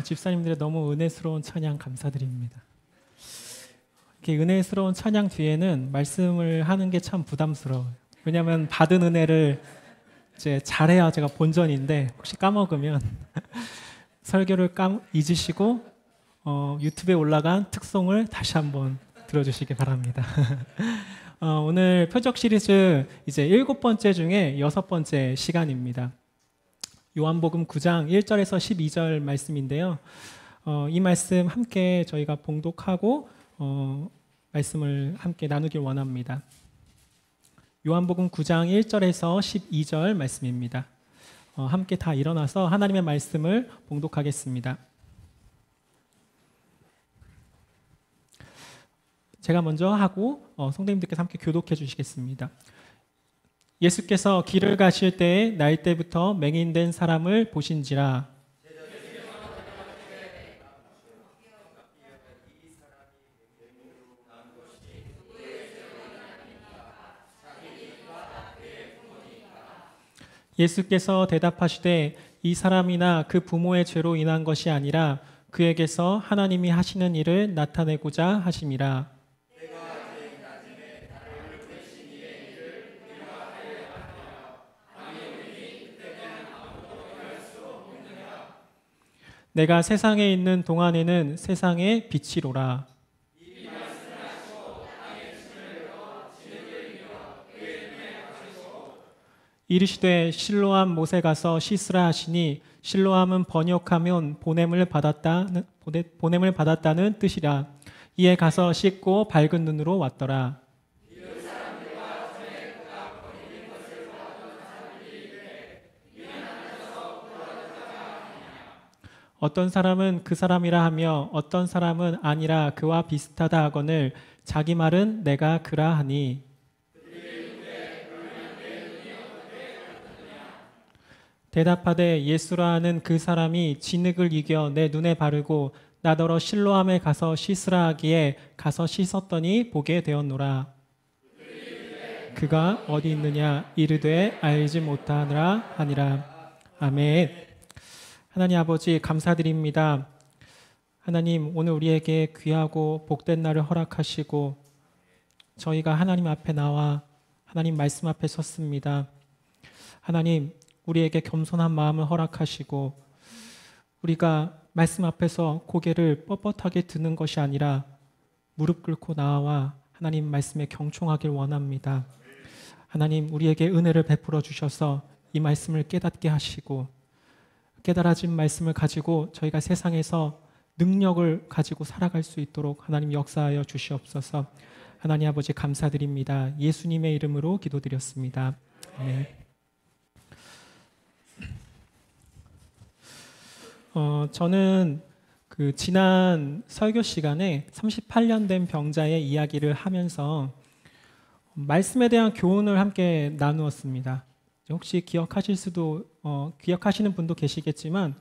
집사님들의 너무 은혜스러운 찬양 감사드립니다. 이렇게 은혜스러운 찬양 뒤에는 말씀을 하는 게 참 부담스러워요. 왜냐하면 받은 은혜를 이제 잘해야 제가 본전인데 혹시 까먹으면 설교를 잊으시고 유튜브에 올라간 특송을 다시 한번 들어주시기 바랍니다. 오늘 표적 시리즈 이제 7번째 중에 6번째 시간입니다. 요한복음 9장 1절에서 12절 말씀인데요. 이 말씀 함께 저희가 봉독하고 말씀을 함께 나누길 원합니다. 요한복음 9장 1절에서 12절 말씀입니다. 함께 다 일어나서 하나님의 말씀을 봉독하겠습니다. 제가 먼저 하고 성도님들께서 함께 교독해 주시겠습니다. 예수께서 길을 가실 때에 날 때부터 맹인된 사람을 보신지라. 예수께서 대답하시되 이 사람이나 그 부모의 죄로 인한 것이 아니라 그에게서 하나님이 하시는 일을 나타내고자 하심이라. 내가 세상에 있는 동안에는 세상의 빛이로라. 이르시되 실로암 못에 가서 씻으라 하시니 실로암은 번역하면 보냄을 받았다는 뜻이라. 이에 가서 씻고 밝은 눈으로 왔더라. 어떤 사람은 그 사람이라 하며 어떤 사람은 아니라 그와 비슷하다 하거늘 자기 말은 내가 그라 하니. 대답하되 예수라 하는 그 사람이 진흙을 이겨 내 눈에 바르고 나더러 실로암에 가서 씻으라 하기에 가서 씻었더니 보게 되었노라. 그가 어디 있느냐 이르되 알지 못하느라 하니라. 아멘. 하나님 아버지 감사드립니다. 하나님 오늘 우리에게 귀하고 복된 날을 허락하시고 저희가 하나님 앞에 나와 하나님 말씀 앞에 섰습니다. 하나님 우리에게 겸손한 마음을 허락하시고 우리가 말씀 앞에서 고개를 뻣뻣하게 드는 것이 아니라 무릎 꿇고 나와 하나님 말씀에 경청하길 원합니다. 하나님 우리에게 은혜를 베풀어 주셔서 이 말씀을 깨닫게 하시고 깨달아진 말씀을 가지고 저희가 세상에서 능력을 가지고 살아갈 수 있도록 하나님 역사하여 주시옵소서. 하나님 아버지 감사드립니다. 예수님의 이름으로 기도드렸습니다. 아멘. 저는 그 지난 설교 시간에 38년 된 병자의 이야기를 하면서 말씀에 대한 교훈을 함께 나누었습니다. 혹시 기억하시는 분도 계시겠지만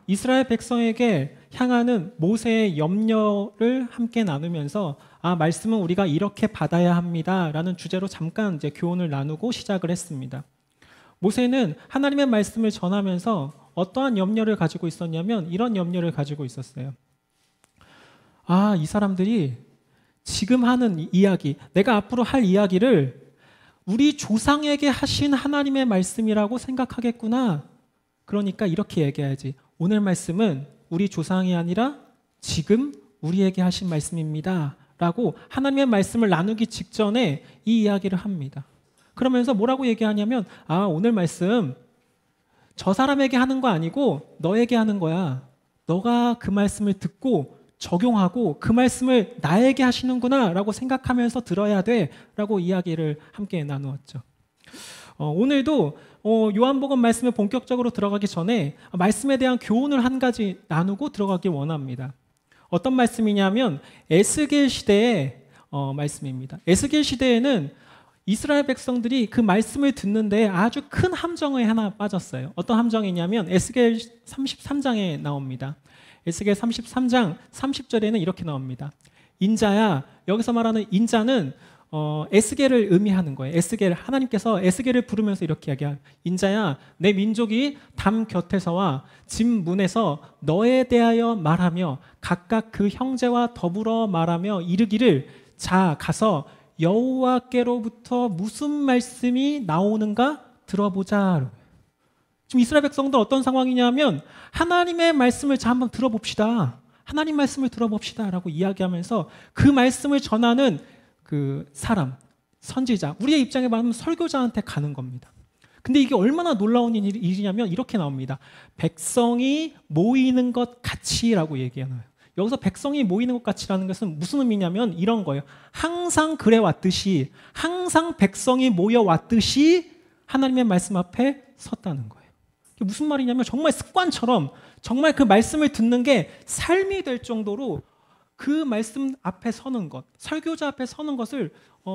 이스라엘 백성에게 향하는 모세의 염려를 함께 나누면서 말씀은 우리가 이렇게 받아야 합니다라는 주제로 잠깐 이제 교훈을 나누고 시작을 했습니다. 모세는 하나님의 말씀을 전하면서 어떠한 염려를 가지고 있었냐면 이런 염려를 가지고 있었어요. 이 사람들이 지금 하는 이야기, 내가 앞으로 할 이야기를 우리 조상에게 하신 하나님의 말씀이라고 생각하겠구나. 그러니까 이렇게 얘기해야지. 오늘 말씀은 우리 조상이 아니라 지금 우리에게 하신 말씀입니다. 라고 하나님의 말씀을 나누기 직전에 이 이야기를 합니다. 그러면서 뭐라고 얘기하냐면 오늘 말씀 저 사람에게 하는 거 아니고 너에게 하는 거야. 너가 그 말씀을 듣고 적용하고 그 말씀을 나에게 하시는구나 라고 생각하면서 들어야 돼 라고 이야기를 함께 나누었죠. 오늘도 요한복음 말씀에 본격적으로 들어가기 전에 말씀에 대한 교훈을 한 가지 나누고 들어가길 원합니다. 어떤 말씀이냐면 에스겔 시대의 말씀입니다. 에스겔 시대에는 이스라엘 백성들이 그 말씀을 듣는데 아주 큰 함정에 하나 빠졌어요. 어떤 함정이냐면 에스겔 33장에 나옵니다. 에스겔 33장 30절에는 이렇게 나옵니다. 인자야, 여기서 말하는 인자는 에스겔을 의미하는 거예요. 에스겔, 하나님께서 에스겔을 부르면서 이렇게 이야기해요. 인자야, 내 민족이 담 곁에서와 집 문에서 너에 대하여 말하며 각각 그 형제와 더불어 말하며 이르기를 자 가서 여호와께로부터 무슨 말씀이 나오는가 들어보자. 지금 이스라엘 백성들 어떤 상황이냐면 하나님의 말씀을 자 한번 들어봅시다. 하나님 말씀을 들어봅시다 라고 이야기하면서 그 말씀을 전하는 그 사람, 선지자, 우리의 입장에 말하면 설교자한테 가는 겁니다. 근데 이게 얼마나 놀라운 일이냐면 이렇게 나옵니다. 백성이 모이는 것 같이라고 얘기해요. 여기서 백성이 모이는 것 같이라는 것은 무슨 의미냐면 이런 거예요. 항상 그래왔듯이, 항상 백성이 모여왔듯이 하나님의 말씀 앞에 섰다는 거예요. 이게 무슨 말이냐면 정말 습관처럼 정말 그 말씀을 듣는 게 삶이 될 정도로 그 말씀 앞에 서는 것, 설교자 앞에 서는 것을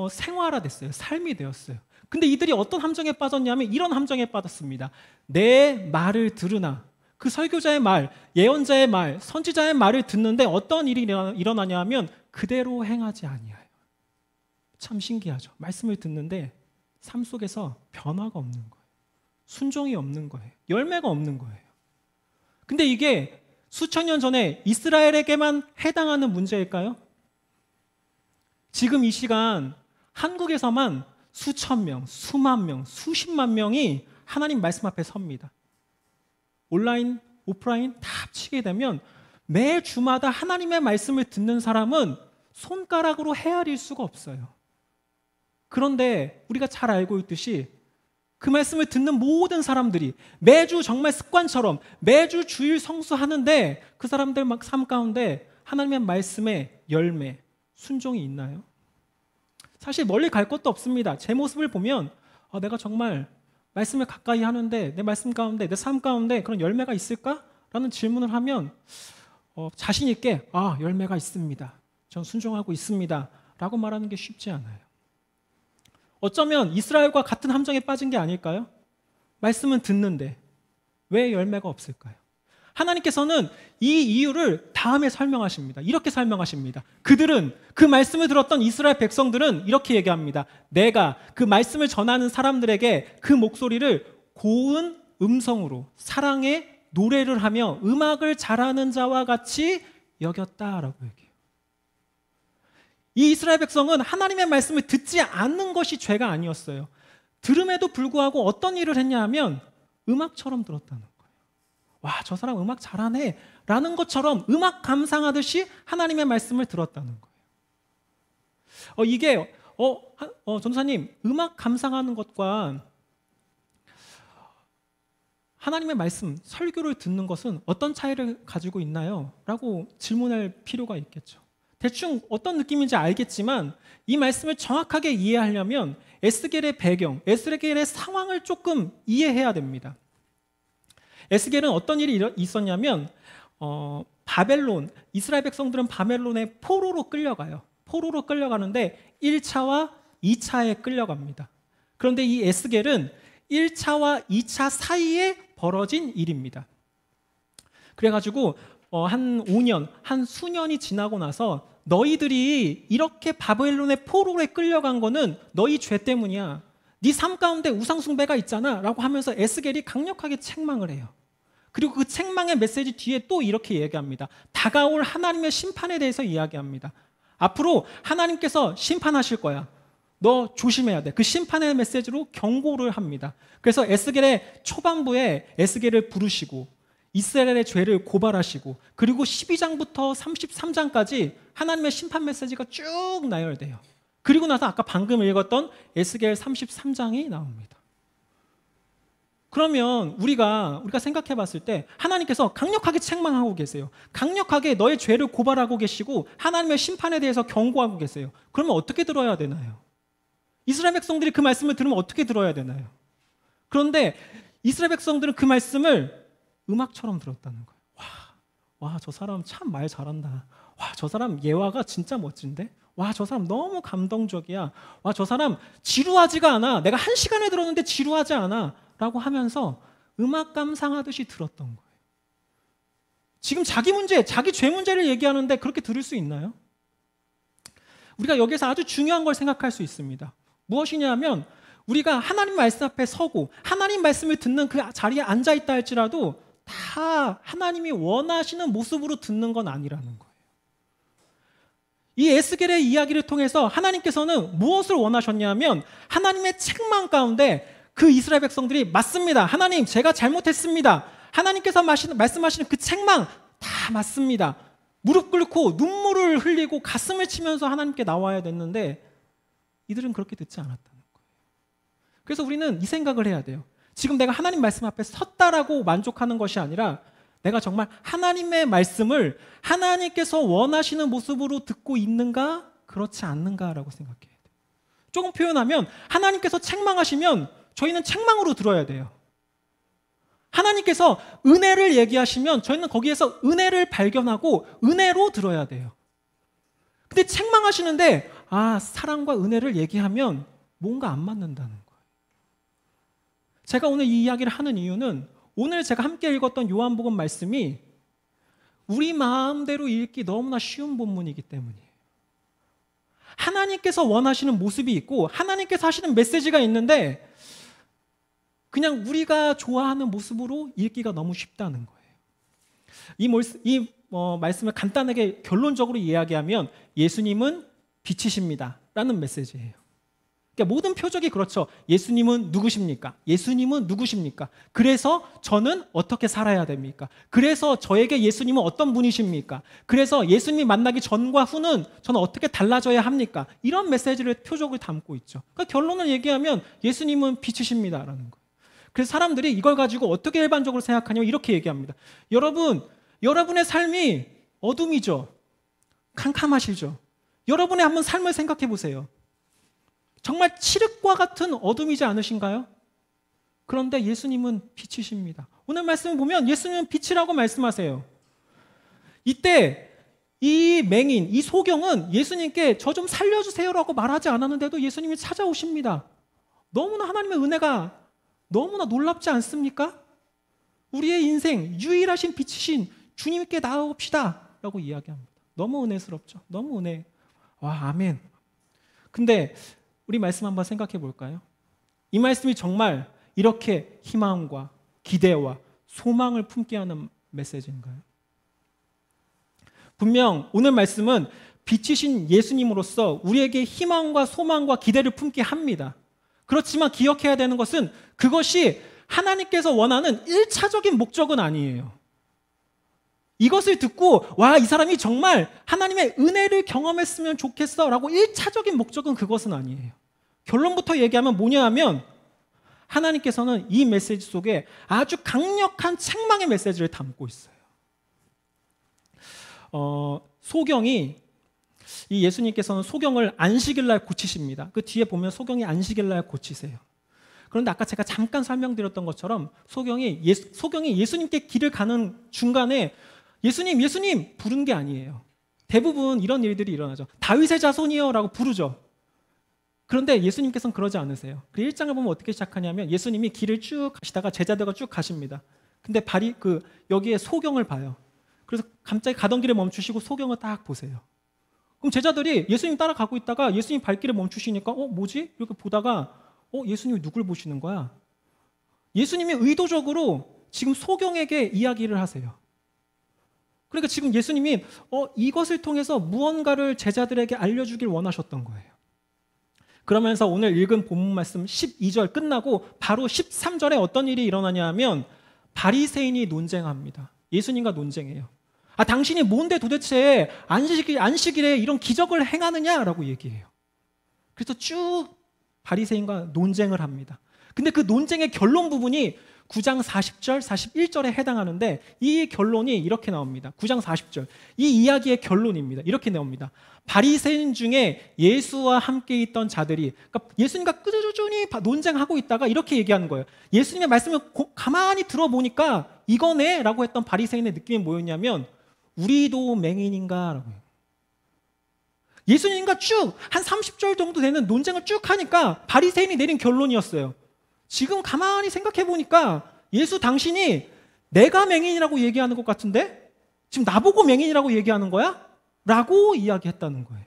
생활화됐어요. 삶이 되었어요. 근데 이들이 어떤 함정에 빠졌냐면 이런 함정에 빠졌습니다. 내 말을 들으나, 그 설교자의 말, 예언자의 말, 선지자의 말을 듣는데 어떤 일이 일어나냐 하면 그대로 행하지 아니하여. 참 신기하죠. 말씀을 듣는데 삶 속에서 변화가 없는 거예요. 순종이 없는 거예요. 열매가 없는 거예요. 근데 이게 수천 년 전에 이스라엘에게만 해당하는 문제일까요? 지금 이 시간 한국에서만 수천 명, 수만 명, 수십만 명이 하나님 말씀 앞에 섭니다. 온라인, 오프라인 다 합치게 되면 매 주마다 하나님의 말씀을 듣는 사람은 손가락으로 헤아릴 수가 없어요. 그런데 우리가 잘 알고 있듯이 그 말씀을 듣는 모든 사람들이 매주 정말 습관처럼 매주 주일 성수하는데 그 사람들 막 삶 가운데 하나님의 말씀의 열매, 순종이 있나요? 사실 멀리 갈 것도 없습니다. 제 모습을 보면 내가 정말 말씀을 가까이 하는데 내 말씀 가운데, 내 삶 가운데 그런 열매가 있을까? 라는 질문을 하면 자신 있게 열매가 있습니다. 전 순종하고 있습니다. 라고 말하는 게 쉽지 않아요. 어쩌면 이스라엘과 같은 함정에 빠진 게 아닐까요? 말씀은 듣는데 왜 열매가 없을까요? 하나님께서는 이 이유를 다음에 설명하십니다. 이렇게 설명하십니다. 그들은, 그 말씀을 들었던 이스라엘 백성들은 이렇게 얘기합니다. 내가 그 말씀을 전하는 사람들에게 그 목소리를 고운 음성으로 사랑의 노래를 하며 음악을 잘하는 자와 같이 여겼다라고 얘기해요. 이 이스라엘 백성은 하나님의 말씀을 듣지 않는 것이 죄가 아니었어요. 들음에도 불구하고 어떤 일을 했냐 하면 음악처럼 들었다는 거예요. 와, 저 사람 음악 잘하네 라는 것처럼 음악 감상하듯이 하나님의 말씀을 들었다는 거예요. 이게 전도사님, 음악 감상하는 것과 하나님의 말씀, 설교를 듣는 것은 어떤 차이를 가지고 있나요? 라고 질문할 필요가 있겠죠. 대충 어떤 느낌인지 알겠지만 이 말씀을 정확하게 이해하려면 에스겔의 배경, 에스겔의 상황을 조금 이해해야 됩니다. 에스겔은 어떤 일이 있었냐면 바벨론, 이스라엘 백성들은 바벨론의 포로로 끌려가요. 포로로 끌려가는데 1차와 2차에 끌려갑니다. 그런데 이 에스겔은 1차와 2차 사이에 벌어진 일입니다. 그래가지고 한 5년, 한 수년이 지나고 나서 너희들이 이렇게 바벨론의 포로에 끌려간 거는 너희 죄 때문이야. 네 삶 가운데 우상숭배가 있잖아 라고 하면서 에스겔이 강력하게 책망을 해요. 그리고 그 책망의 메시지 뒤에 또 이렇게 얘기합니다. 다가올 하나님의 심판에 대해서 이야기합니다. 앞으로 하나님께서 심판하실 거야. 너 조심해야 돼. 그 심판의 메시지로 경고를 합니다. 그래서 에스겔의 초반부에 에스겔을 부르시고 이스라엘의 죄를 고발하시고 그리고 12장부터 33장까지 하나님의 심판 메시지가 쭉 나열돼요. 그리고 나서 아까 방금 읽었던 에스겔 33장이 나옵니다. 그러면 우리가 생각해 봤을 때 하나님께서 강력하게 책망하고 계세요. 강력하게 너의 죄를 고발하고 계시고 하나님의 심판에 대해서 경고하고 계세요. 그러면 어떻게 들어야 되나요? 이스라엘 백성들이 그 말씀을 들으면 어떻게 들어야 되나요? 그런데 이스라엘 백성들은 그 말씀을 음악처럼 들었다는 거예요. 와, 저 사람 참 말 잘한다. 와, 저 사람 예화가 진짜 멋진데? 와, 저 사람 너무 감동적이야. 와, 저 사람 지루하지가 않아. 내가 1시간에 들었는데 지루하지 않아. 라고 하면서 음악 감상하듯이 들었던 거예요. 지금 자기 문제, 자기 죄 문제를 얘기하는데 그렇게 들을 수 있나요? 우리가 여기서 아주 중요한 걸 생각할 수 있습니다. 무엇이냐면 우리가 하나님 말씀 앞에 서고 하나님 말씀을 듣는 그 자리에 앉아 있다 할지라도 다 하나님이 원하시는 모습으로 듣는 건 아니라는 거예요. 이 에스겔의 이야기를 통해서 하나님께서는 무엇을 원하셨냐면 하나님의 책망 가운데 그 이스라엘 백성들이 맞습니다. 하나님, 제가 잘못했습니다. 하나님께서 말씀하시는 그 책망 다 맞습니다. 무릎 꿇고 눈물을 흘리고 가슴을 치면서 하나님께 나와야 됐는데 이들은 그렇게 듣지 않았다는 거예요. 그래서 우리는 이 생각을 해야 돼요. 지금 내가 하나님 말씀 앞에 섰다라고 만족하는 것이 아니라 내가 정말 하나님의 말씀을 하나님께서 원하시는 모습으로 듣고 있는가 그렇지 않는가라고 생각해야 돼요. 조금 표현하면 하나님께서 책망하시면 저희는 책망으로 들어야 돼요. 하나님께서 은혜를 얘기하시면 저희는 거기에서 은혜를 발견하고 은혜로 들어야 돼요. 근데 책망하시는데 사랑과 은혜를 얘기하면 뭔가 안 맞는다는 거예요. 제가 오늘 이 이야기를 하는 이유는 오늘 제가 함께 읽었던 요한복음 말씀이 우리 마음대로 읽기 너무나 쉬운 본문이기 때문이에요. 하나님께서 원하시는 모습이 있고 하나님께서 하시는 메시지가 있는데 그냥 우리가 좋아하는 모습으로 읽기가 너무 쉽다는 거예요. 이 말씀을 간단하게 결론적으로 이야기하면 예수님은 빛이십니다 라는 메시지예요. 그러니까 모든 표적이 그렇죠. 예수님은 누구십니까? 예수님은 누구십니까? 그래서 저는 어떻게 살아야 됩니까? 그래서 저에게 예수님은 어떤 분이십니까? 그래서 예수님 만나기 전과 후는 저는 어떻게 달라져야 합니까? 이런 메시지를 표적을 담고 있죠. 그러니까 결론을 얘기하면 예수님은 빛이십니다라는 거예요. 그래서 사람들이 이걸 가지고 어떻게 일반적으로 생각하냐면 이렇게 얘기합니다. 여러분의 삶이 어둠이죠. 캄캄하시죠. 여러분의 한번 삶을 생각해 보세요. 정말 칠흑과 같은 어둠이지 않으신가요? 그런데 예수님은 빛이십니다. 오늘 말씀을 보면 예수님은 빛이라고 말씀하세요. 이때 이 맹인, 이 소경은 예수님께 저 좀 살려주세요라고 말하지 않았는데도 예수님이 찾아오십니다. 너무나 하나님의 은혜가 너무나 놀랍지 않습니까? 우리의 인생 유일하신 빛이신 주님께 나아옵시다 라고 이야기합니다. 너무 은혜스럽죠. 너무 은혜. 와, 아멘. 근데 우리 말씀 한번 생각해 볼까요? 이 말씀이 정말 이렇게 희망과 기대와 소망을 품게 하는 메시지인가요? 분명 오늘 말씀은 빛이신 예수님으로서 우리에게 희망과 소망과 기대를 품게 합니다. 그렇지만 기억해야 되는 것은 그것이 하나님께서 원하는 1차적인 목적은 아니에요. 이것을 듣고 이 사람이 정말 하나님의 은혜를 경험했으면 좋겠어 라고 1차적인 목적은 그것은 아니에요. 결론부터 얘기하면 뭐냐 하면 하나님께서는 이 메시지 속에 아주 강력한 책망의 메시지를 담고 있어요. 이 예수님께서는 소경을 안식일 날 고치십니다. 그 뒤에 보면 소경이 안식일 날 고치세요. 그런데 아까 제가 잠깐 설명드렸던 것처럼 소경이 예수님께 길을 가는 중간에 예수님 부른 게 아니에요. 대부분 이런 일들이 일어나죠. 다윗의 자손이요 라고 부르죠. 그런데 예수님께서는 그러지 않으세요. 그 1장을 보면 어떻게 시작하냐면 예수님이 길을 쭉 가시다가 제자들과 쭉 가십니다. 근데 여기에 소경을 봐요. 그래서 갑자기 가던 길에 멈추시고 소경을 딱 보세요. 그럼 제자들이 예수님 따라가고 있다가 예수님 발길에 멈추시니까 뭐지? 이렇게 보다가 예수님이 누굴 보시는 거야? 예수님이 의도적으로 지금 소경에게 이야기를 하세요. 그러니까 지금 예수님이 이것을 통해서 무언가를 제자들에게 알려주길 원하셨던 거예요. 그러면서 오늘 읽은 본문 말씀 12절 끝나고 바로 13절에 어떤 일이 일어나냐 하면 바리새인이 논쟁합니다. 예수님과 논쟁해요. 당신이 뭔데 도대체 안식일에 이런 기적을 행하느냐라고 얘기해요. 그래서 쭉 바리새인과 논쟁을 합니다. 근데 그 논쟁의 결론 부분이 9장 40절, 41절에 해당하는데 이 결론이 이렇게 나옵니다. 9장 40절. 이 이야기의 결론입니다. 이렇게 나옵니다. 바리새인 중에 예수와 함께 있던 자들이, 그러니까 예수님과 꾸준히 논쟁하고 있다가 이렇게 얘기하는 거예요. 예수님의 말씀을 가만히 들어보니까 이거네 라고 했던 바리새인의 느낌이 뭐였냐면 우리도 맹인인가 라고 해요. 예수님과 쭉 한 30절 정도 되는 논쟁을 쭉 하니까 바리새인이 내린 결론이었어요. 지금 가만히 생각해 보니까 예수 당신이 내가 맹인이라고 얘기하는 것 같은데 지금 나보고 맹인이라고 얘기하는 거야? 라고 이야기했다는 거예요.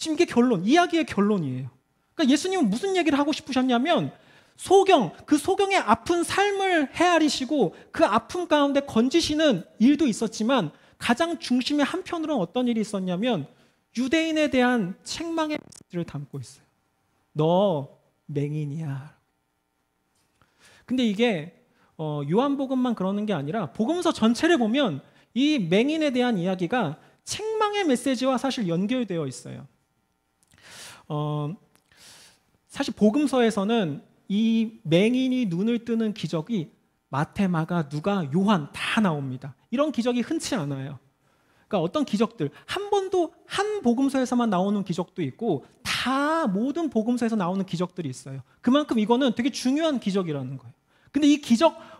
지금 이게 이야기의 결론이에요. 그러니까 예수님은 무슨 얘기를 하고 싶으셨냐면 그 소경의 아픈 삶을 헤아리시고 그 아픔 가운데 건지시는 일도 있었지만 가장 중심에 한편으로는 어떤 일이 있었냐면 유대인에 대한 책망의 메시지를 담고 있어요. 너 맹인이야. 근데 이게 요한복음만 그러는 게 아니라 복음서 전체를 보면 이 맹인에 대한 이야기가 책망의 메시지와 사실 연결되어 있어요. 사실 복음서에서는 이 맹인이 눈을 뜨는 기적이 마태, 마가, 누가, 요한 다 나옵니다. 이런 기적이 흔치 않아요. 그러니까 어떤 기적들 한 복음서에서만 나오는 기적도 있고 다 모든 복음서에서 나오는 기적들이 있어요. 그만큼 이거는 되게 중요한 기적이라는 거예요. 근데 이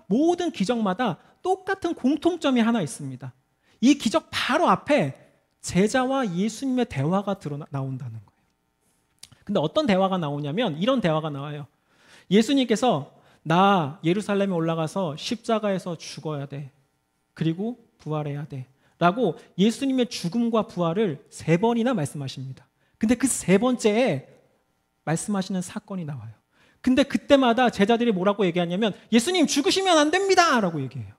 모든 기적마다 똑같은 공통점이 하나 있습니다. 이 기적 바로 앞에 제자와 예수님의 대화가 나온다는 거예요. 근데 어떤 대화가 나오냐면 이런 대화가 나와요. 예수님께서 나 예루살렘에 올라가서 십자가에서 죽어야 돼. 그리고 부활해야 돼. 라고 예수님의 죽음과 부활을 3번이나 말씀하십니다. 근데 그 3번째에 말씀하시는 사건이 나와요. 근데 그때마다 제자들이 뭐라고 얘기하냐면 예수님 죽으시면 안 됩니다 라고 얘기해요.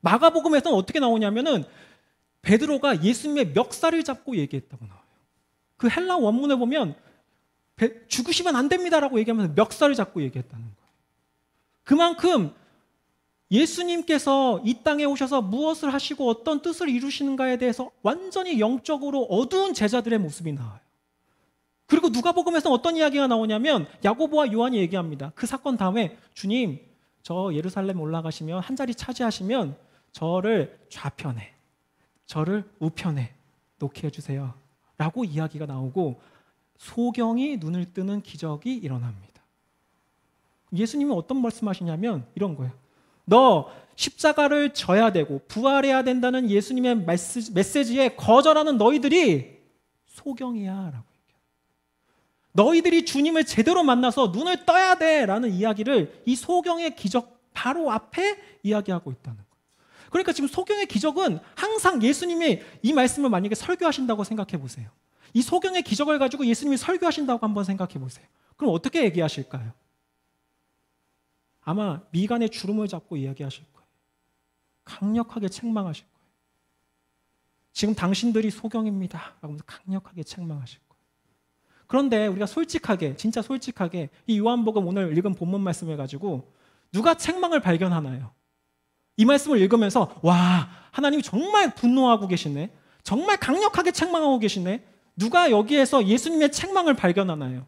마가복음에서는 어떻게 나오냐면은 베드로가 예수님의 멱살을 잡고 얘기했다고 나와요. 그 헬라 원문에 보면 죽으시면 안 됩니다라고 얘기하면서 멱살을 잡고 얘기했다는 거예요. 그만큼 예수님께서 이 땅에 오셔서 무엇을 하시고 어떤 뜻을 이루시는가에 대해서 완전히 영적으로 어두운 제자들의 모습이 나와요. 그리고 누가복음에서 어떤 이야기가 나오냐면 야고보와 요한이 얘기합니다. 그 사건 다음에 주님 저 예루살렘 올라가시면 한 자리 차지하시면 저를 좌편에 저를 우편에 놓게 해주세요 라고 이야기가 나오고 소경이 눈을 뜨는 기적이 일어납니다. 예수님은 어떤 말씀하시냐면 이런 거예요. 너 십자가를 져야 되고 부활해야 된다는 예수님의 메시지에 거절하는 너희들이 소경이야 라고 얘기해요. 너희들이 주님을 제대로 만나서 눈을 떠야 돼 라는 이야기를 이 소경의 기적 바로 앞에 이야기하고 있다는 거예요. 그러니까 지금 소경의 기적은 항상 예수님이 이 말씀을 만약에 설교하신다고 생각해 보세요. 이 소경의 기적을 가지고 예수님이 설교하신다고 한번 생각해 보세요. 그럼 어떻게 얘기하실까요? 아마 미간에 주름을 잡고 이야기하실 거예요. 강력하게 책망하실 거예요. 지금 당신들이 소경입니다 라고 강력하게 책망하실 거예요. 그런데 우리가 진짜 솔직하게 이 요한복음 오늘 읽은 본문 말씀을 가지고 누가 책망을 발견하나요? 이 말씀을 읽으면서 와, 하나님이 정말 분노하고 계시네. 정말 강력하게 책망하고 계시네. 누가 여기에서 예수님의 책망을 발견하나요?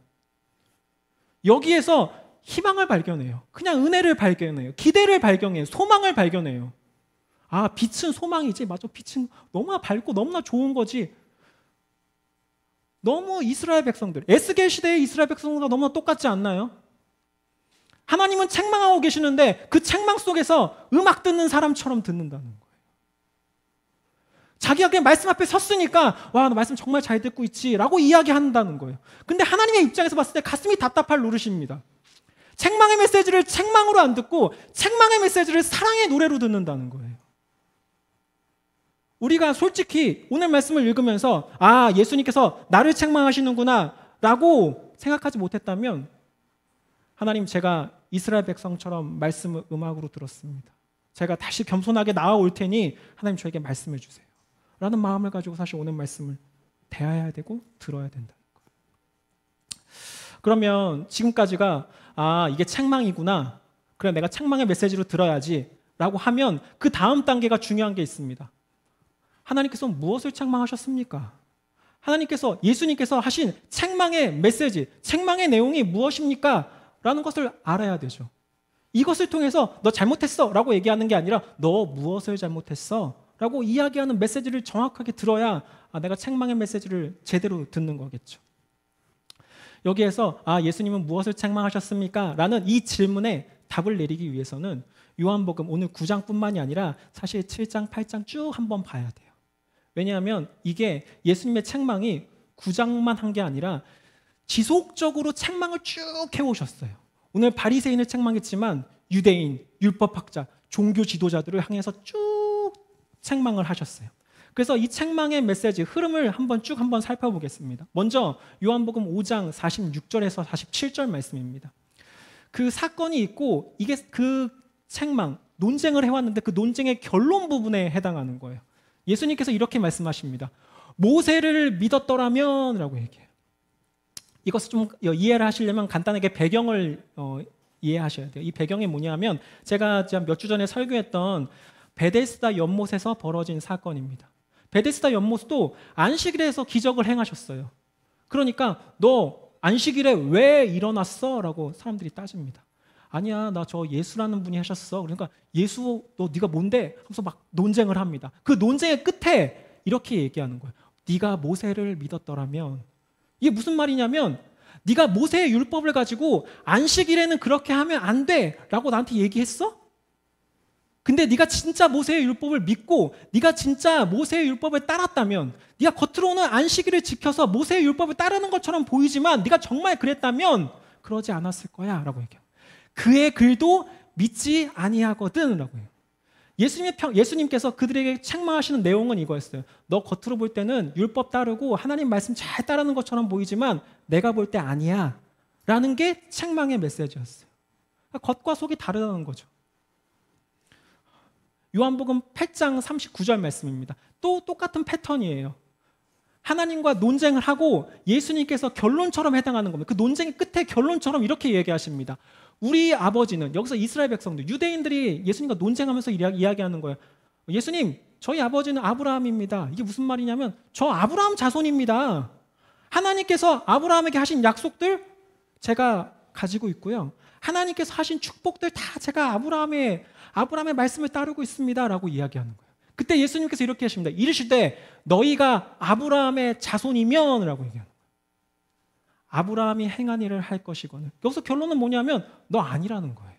여기에서 희망을 발견해요. 그냥 은혜를 발견해요. 기대를 발견해요. 소망을 발견해요. 아, 빛은 소망이지. 맞아, 빛은 너무나 밝고 너무나 좋은 거지. 너무 이스라엘 백성들, 에스겔 시대의 이스라엘 백성들과 너무나 똑같지 않나요? 하나님은 책망하고 계시는데 그 책망 속에서 음악 듣는 사람처럼 듣는다는 거예요. 자기가 그냥 말씀 앞에 섰으니까 와, 너 말씀 정말 잘 듣고 있지 라고 이야기한다는 거예요. 근데 하나님의 입장에서 봤을 때 가슴이 답답할 노릇입니다. 책망의 메시지를 책망으로 안 듣고 책망의 메시지를 사랑의 노래로 듣는다는 거예요. 우리가 솔직히 오늘 말씀을 읽으면서 아, 예수님께서 나를 책망하시는구나 라고 생각하지 못했다면 하나님, 제가 이스라엘 백성처럼 말씀을 음악으로 들었습니다. 제가 다시 겸손하게 나아올 테니 하나님 저에게 말씀해 주세요 라는 마음을 가지고 사실 오늘 말씀을 대해야 되고 들어야 된다는 거예요. 그러면 지금까지가 아, 이게 책망이구나. 그래, 내가 책망의 메시지로 들어야지 라고 하면 그 다음 단계가 중요한 게 있습니다. 하나님께서 무엇을 책망하셨습니까? 예수님께서 하신 책망의 메시지, 책망의 내용이 무엇입니까? 라는 것을 알아야 되죠. 이것을 통해서 너 잘못했어 라고 얘기하는 게 아니라 너 무엇을 잘못했어? 라고 이야기하는 메시지를 정확하게 들어야 아, 내가 책망의 메시지를 제대로 듣는 거겠죠. 여기에서 아, 예수님은 무엇을 책망하셨습니까? 라는 이 질문에 답을 내리기 위해서는 요한복음 오늘 9장뿐만이 아니라 사실 7장, 8장 쭉 한번 봐야 돼요. 왜냐하면 이게 예수님의 책망이 9장만 한 게 아니라 지속적으로 책망을 쭉 해오셨어요. 오늘 바리새인을 책망했지만 유대인, 율법학자, 종교 지도자들을 향해서 쭉 책망을 하셨어요. 그래서 이 책망의 메시지 흐름을 한번 살펴보겠습니다. 먼저 요한복음 5장 46절에서 47절 말씀입니다. 그 사건이 있고 이게 그 책망, 논쟁을 해왔는데 그 논쟁의 결론 부분에 해당하는 거예요. 예수님께서 이렇게 말씀하십니다. 모세를 믿었더라면 라고 얘기해요. 이것을 좀 이해를 하시려면 간단하게 배경을 이해하셔야 돼요. 이 배경이 뭐냐면 제가 몇 주 전에 설교했던 베데스다 연못에서 벌어진 사건입니다. 베데스다 연못도 안식일에서 기적을 행하셨어요. 그러니까 너 안식일에 왜 일어났어? 라고 사람들이 따집니다. 아니야, 나 저 예수라는 분이 하셨어. 그러니까 예수, 네가 뭔데? 하면서 막 논쟁을 합니다. 그 논쟁의 끝에 이렇게 얘기하는 거예요. 네가 모세를 믿었더라면. 이게 무슨 말이냐면 네가 모세의 율법을 가지고 안식일에는 그렇게 하면 안 돼 라고 나한테 얘기했어? 근데 네가 진짜 모세의 율법을 믿고 네가 진짜 모세의 율법을 따랐다면, 네가 겉으로는 안식일을 지켜서 모세의 율법을 따르는 것처럼 보이지만 네가 정말 그랬다면 그러지 않았을 거야 라고 얘기해요. 그의 글도 믿지 아니하거든 라고 해요. 예수님께서 그들에게 책망하시는 내용은 이거였어요. 너 겉으로 볼 때는 율법 따르고 하나님 말씀 잘 따르는 것처럼 보이지만 내가 볼 때 아니야 라는 게 책망의 메시지였어요. 겉과 속이 다르다는 거죠. 요한복음 8장 39절 말씀입니다. 또 똑같은 패턴이에요. 하나님과 논쟁을 하고 예수님께서 결론처럼 해당하는 겁니다. 그 논쟁의 끝에 결론처럼 이렇게 얘기하십니다. 우리 아버지는, 여기서 이스라엘 백성들, 유대인들이 예수님과 논쟁하면서 이야기하는 거예요. 예수님, 저희 아버지는 아브라함입니다. 이게 무슨 말이냐면 저 아브라함 자손입니다. 하나님께서 아브라함에게 하신 약속들 제가 가지고 있고요. 하나님께서 하신 축복들 다 제가 아브라함의 말씀을 따르고 있습니다 라고 이야기하는 거예요. 그때 예수님께서 이렇게 하십니다. 이르시되 너희가 아브라함의 자손이면 라고 얘기하는 거예요. 아브라함이 행한 일을 할 것이거늘. 여기서 결론은 뭐냐면 너 아니라는 거예요.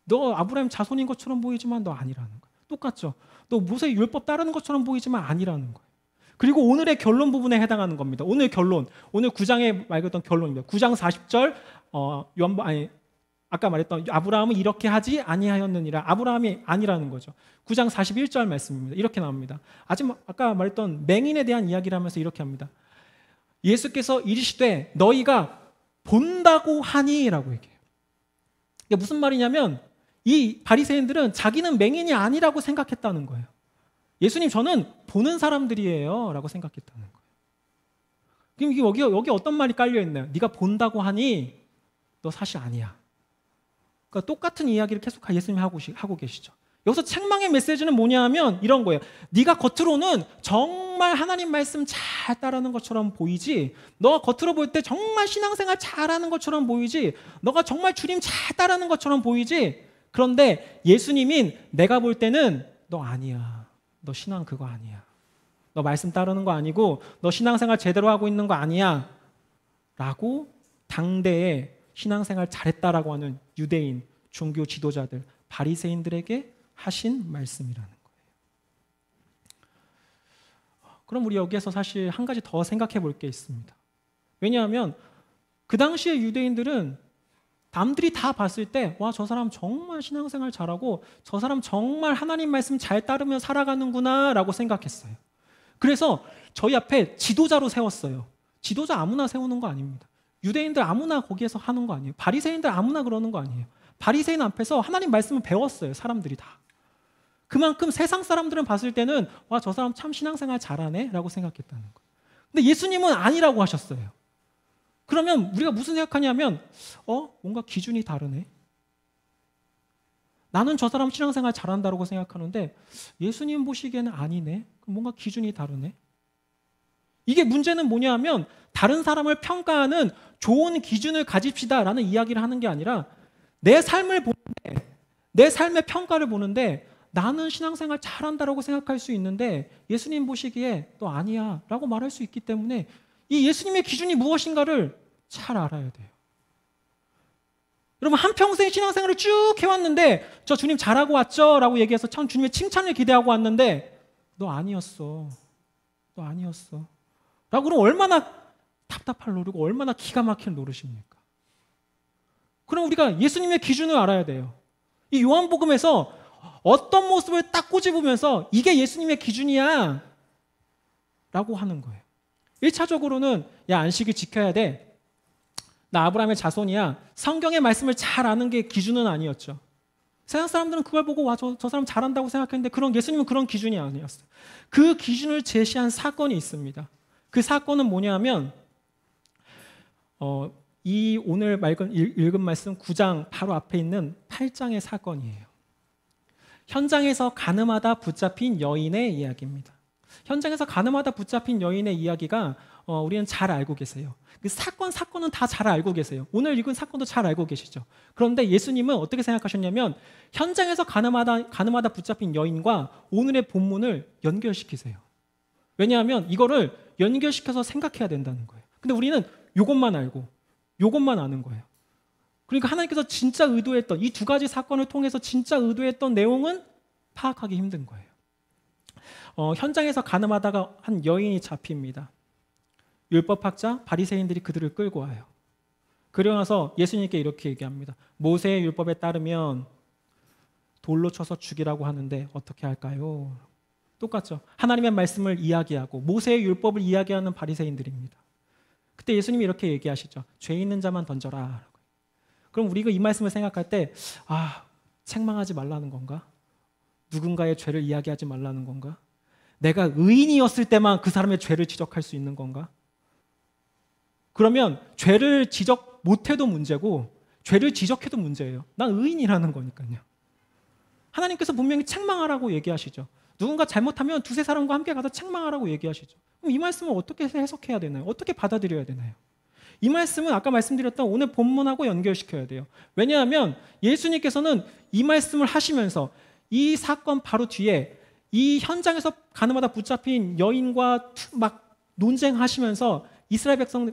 너 아브라함 자손인 것처럼 보이지만 너 아니라는 거예요. 똑같죠. 너 모세의 율법 따르는 것처럼 보이지만 아니라는 거예요. 그리고 오늘의 결론 부분에 해당하는 겁니다. 오늘 결론, 오늘 9장에 말했던 결론입니다. 9장 40절 아까 말했던 아브라함은 이렇게 하지 아니하였느니라. 아브라함이 아니라는 거죠. 9장 41절 말씀입니다. 이렇게 나옵니다. 아까 말했던 맹인에 대한 이야기를 하면서 이렇게 합니다. 예수께서 이르시되 너희가 본다고 하니 라고 얘기해요. 이게 무슨 말이냐면 이 바리새인들은 자기는 맹인이 아니라고 생각했다는 거예요. 예수님, 저는 보는 사람들이에요 라고 생각했다는 거예요. 그럼 여기 어떤 말이 깔려있나요? 네가 본다고 하니 너 사실 아니야. 그러니까 똑같은 이야기를 계속 예수님이 하고 계시죠. 여기서 책망의 메시지는 뭐냐 하면 이런 거예요. 네가 겉으로는 정말 하나님 말씀 잘 따르는 것처럼 보이지, 너가 겉으로 볼 때 정말 신앙생활 잘하는 것처럼 보이지, 너가 정말 주님 잘 따르는 것처럼 보이지, 그런데 예수님인 내가 볼 때는 너 아니야. 너 신앙 그거 아니야. 너 말씀 따르는 거 아니고 너 신앙생활 제대로 하고 있는 거 아니야 라고 당대에 신앙생활 잘했다라고 하는 유대인 종교 지도자들 바리새인들에게 하신 말씀이라는 거예요. 그럼 우리 여기에서 사실 한 가지 더 생각해 볼 게 있습니다. 왜냐하면 그 당시의 유대인들은 남들이 다 봤을 때 와, 저 사람 정말 신앙생활 잘하고 저 사람 정말 하나님 말씀 잘 따르며 살아가는구나 라고 생각했어요. 그래서 저희 앞에 지도자로 세웠어요. 지도자 아무나 세우는 거 아닙니다. 유대인들 아무나 거기에서 하는 거 아니에요. 바리새인들 아무나 그러는 거 아니에요. 바리새인 앞에서 하나님 말씀을 배웠어요. 사람들이 다. 그만큼 세상 사람들은 봤을 때는 와, 저 사람 참 신앙생활 잘하네 라고 생각했다는 거예요. 근데 예수님은 아니라고 하셨어요. 그러면 우리가 무슨 생각하냐면 뭔가 기준이 다르네. 나는 저 사람 신앙생활 잘한다고 생각하는데 예수님 보시기에는 아니네. 뭔가 기준이 다르네. 이게 문제는 뭐냐 하면 다른 사람을 평가하는 좋은 기준을 가집시다라는 이야기를 하는 게 아니라 내 삶을 보는데, 내 삶의 평가를 보는데 나는 신앙생활 잘한다고 생각할 수 있는데 예수님 보시기에 너 아니야 라고 말할 수 있기 때문에 이 예수님의 기준이 무엇인가를 잘 알아야 돼요. 여러분, 한평생 신앙생활을 쭉 해왔는데 저 주님 잘하고 왔죠? 라고 얘기해서 참 주님의 칭찬을 기대하고 왔는데 너 아니었어. 너 아니었어. 라고 그러면 얼마나 답답할 노릇이고 얼마나 기가 막힌 노릇입니까? 그럼 우리가 예수님의 기준을 알아야 돼요. 이 요한복음에서 어떤 모습을 딱 꼬집으면서 이게 예수님의 기준이야 라고 하는 거예요. 1차적으로는 야, 안식일 지켜야 돼. 나 아브라함의 자손이야. 성경의 말씀을 잘 아는 게 기준은 아니었죠. 세상 사람들은 그걸 보고 와, 저 사람 잘한다고 생각했는데 예수님은 그런 기준이 아니었어요. 그 기준을 제시한 사건이 있습니다. 그 사건은 뭐냐면 이 오늘 읽은 말씀 9장 바로 앞에 있는 8장의 사건이에요. 현장에서 가늠하다 붙잡힌 여인의 이야기입니다. 현장에서 가늠하다 붙잡힌 여인의 이야기가 우리는 잘 알고 계세요. 그 사건은 다 잘 알고 계세요. 오늘 읽은 사건도 잘 알고 계시죠. 그런데 예수님은 어떻게 생각하셨냐면 현장에서 가늠하다 붙잡힌 여인과 오늘의 본문을 연결시키세요. 왜냐하면 이거를 연결시켜서 생각해야 된다는 거예요. 근데 우리는 이것만 알고 이것만 아는 거예요. 그러니까 하나님께서 진짜 의도했던 이 두 가지 사건을 통해서 진짜 의도했던 내용은 파악하기 힘든 거예요. 현장에서 가늠하다가 한 여인이 잡힙니다. 율법학자 바리새인들이 그들을 끌고 와요. 그러고 나서 예수님께 이렇게 얘기합니다. 모세의 율법에 따르면 돌로 쳐서 죽이라고 하는데 어떻게 할까요? 똑같죠. 하나님의 말씀을 이야기하고 모세의 율법을 이야기하는 바리새인들입니다. 그때 예수님이 이렇게 얘기하시죠. 죄 있는 자만 던져라. 그럼 우리가 이 말씀을 생각할 때 책망하지 말라는 건가? 누군가의 죄를 이야기하지 말라는 건가? 내가 의인이었을 때만 그 사람의 죄를 지적할 수 있는 건가? 그러면 죄를 지적 못해도 문제고 죄를 지적해도 문제예요. 난 의인이라는 거니까요. 하나님께서 분명히 책망하라고 얘기하시죠. 누군가 잘못하면 두세 사람과 함께 가서 책망하라고 얘기하시죠. 그럼 이 말씀을 어떻게 해석해야 되나요? 어떻게 받아들여야 되나요? 이 말씀은 아까 말씀드렸던 오늘 본문하고 연결시켜야 돼요. 왜냐하면 예수님께서는 이 말씀을 하시면서 이 사건 바로 뒤에 이 현장에서 가늠하다 붙잡힌 여인과 막 논쟁하시면서 이스라엘 백성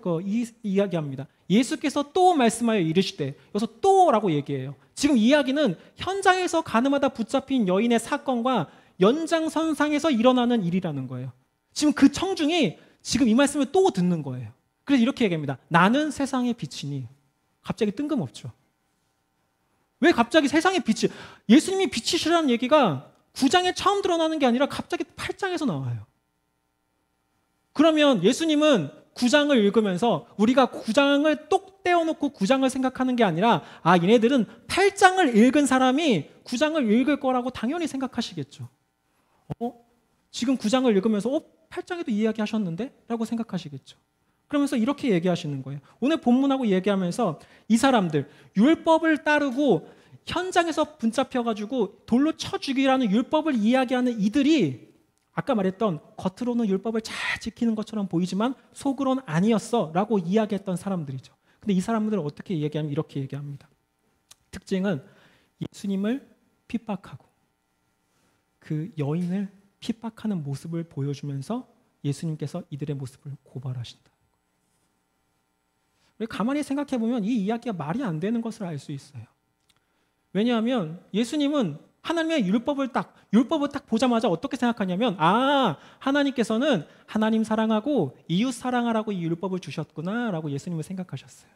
이야기합니다. 예수께서 또 말씀하여 이르시되, 여기서 또라고 얘기해요. 지금 이야기는 현장에서 가늠하다 붙잡힌 여인의 사건과 연장선상에서 일어나는 일이라는 거예요. 지금 그 청중이 지금 이 말씀을 또 듣는 거예요. 그래서 이렇게 얘기합니다. 나는 세상의 빛이니. 갑자기 뜬금없죠. 왜 갑자기 세상의 빛이, 예수님이 빛이시라는 얘기가 9장에 처음 드러나는 게 아니라 갑자기 8장에서 나와요. 그러면 예수님은 9장을 읽으면서 우리가 9장을 똑 떼어놓고 9장을 생각하는 게 아니라 얘네들은 8장을 읽은 사람이 9장을 읽을 거라고 당연히 생각하시겠죠. 지금 9장을 읽으면서 8장에도 이야기하셨는데? 라고 생각하시겠죠. 그러면서 이렇게 얘기하시는 거예요. 오늘 본문하고 얘기하면서 이 사람들 율법을 따르고 현장에서 붙잡혀가지고 돌로 쳐 죽이라는 율법을 이야기하는 이들이 아까 말했던 겉으로는 율법을 잘 지키는 것처럼 보이지만 속으로는 아니었어 라고 이야기했던 사람들이죠. 근데 이 사람들은 어떻게 얘기하면 이렇게 얘기합니다. 특징은 예수님을 핍박하고 그 여인을 핍박하는 모습을 보여주면서 예수님께서 이들의 모습을 고발하신다. 가만히 생각해보면 이 이야기가 말이 안 되는 것을 알 수 있어요. 왜냐하면 예수님은 하나님의 율법을 딱 보자마자 어떻게 생각하냐면 하나님께서는 하나님 사랑하고 이웃 사랑하라고 이 율법을 주셨구나 라고 예수님은 생각하셨어요.